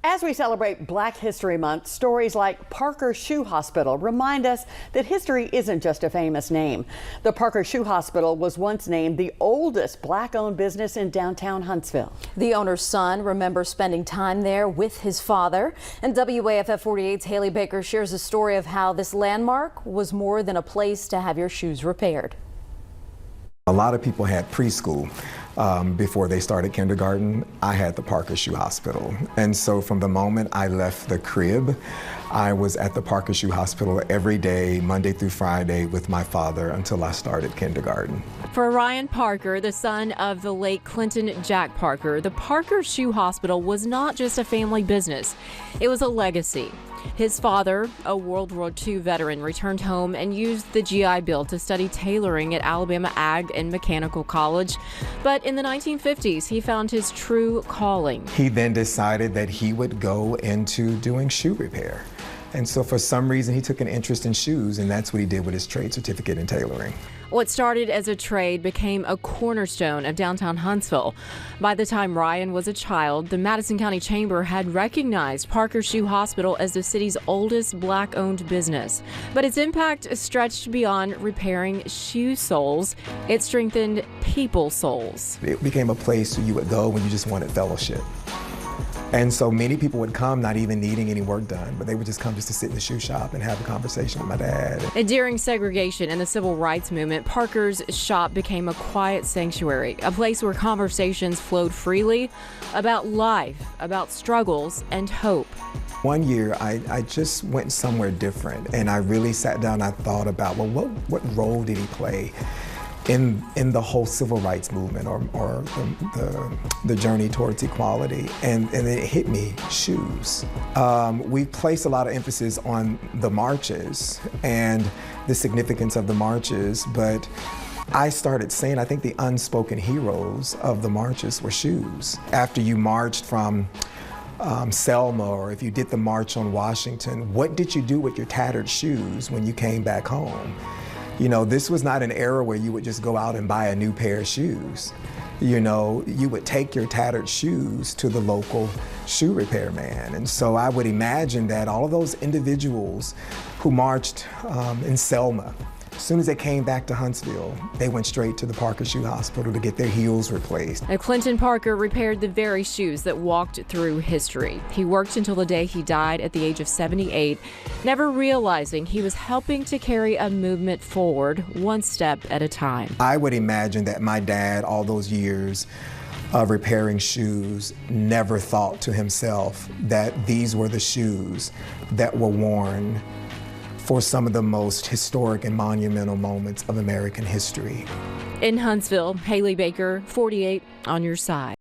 As we celebrate Black History Month, stories like Parker Shoe Hospital remind us that history isn't just a famous name. The Parker Shoe Hospital was once named the oldest Black-owned business in downtown Huntsville. The owner's son remembers spending time there with his father. And WAFF 48's Haley Baker shares a story of how this landmark was more than a place to have your shoes repaired. A lot of people had preschool before they started kindergarten. I had the Parker Shoe Hospital. And so from the moment I left the crib, I was at the Parker Shoe Hospital every day, Monday through Friday, with my father until I started kindergarten. For Ryan Parker, the son of the late Clinton Jack Parker, the Parker Shoe Hospital was not just a family business. It was a legacy. His father, a World War II veteran, returned home and used the GI Bill to study tailoring at Alabama Ag and Mechanical College. But in the 1950s, he found his true calling. He then decided that he would go into doing shoe repair. And so for some reason, he took an interest in shoes, and that's what he did with his trade certificate in tailoring. What started as a trade became a cornerstone of downtown Huntsville. By the time Ryan was a child, the Madison County Chamber had recognized Parker Shoe Hospital as the city's oldest Black-owned business. But its impact stretched beyond repairing shoe soles. It strengthened people's souls. It became a place where you would go when you just wanted fellowship. And so many people would come not even needing any work done, but they would just come just to sit in the shoe shop and have a conversation with my dad. And during segregation and the civil rights movement, Parker's shop became a quiet sanctuary, a place where conversations flowed freely about life, about struggles, and hope. One year, I just went somewhere different, and I really sat down and I thought about, well, what role did he play in the whole civil rights movement or the journey towards equality, and then it hit me, shoes. We placed a lot of emphasis on the marches and the significance of the marches, but I started saying, I think the unspoken heroes of the marches were shoes. After you marched from Selma, or if you did the march on Washington, what did you do with your tattered shoes when you came back home? You know, this was not an era where you would just go out and buy a new pair of shoes. You know, you would take your tattered shoes to the local shoe repair man. And so I would imagine that all of those individuals who marched in Selma, as soon as they came back to Huntsville, they went straight to the Parker Shoe Hospital to get their heels replaced. Now, Clinton Parker repaired the very shoes that walked through history. He worked until the day he died at the age of 78, never realizing he was helping to carry a movement forward one step at a time. I would imagine that my dad, all those years of repairing shoes, never thought to himself that these were the shoes that were worn for some of the most historic and monumental moments of American history. In Huntsville, Haley Baker, 48 on your side.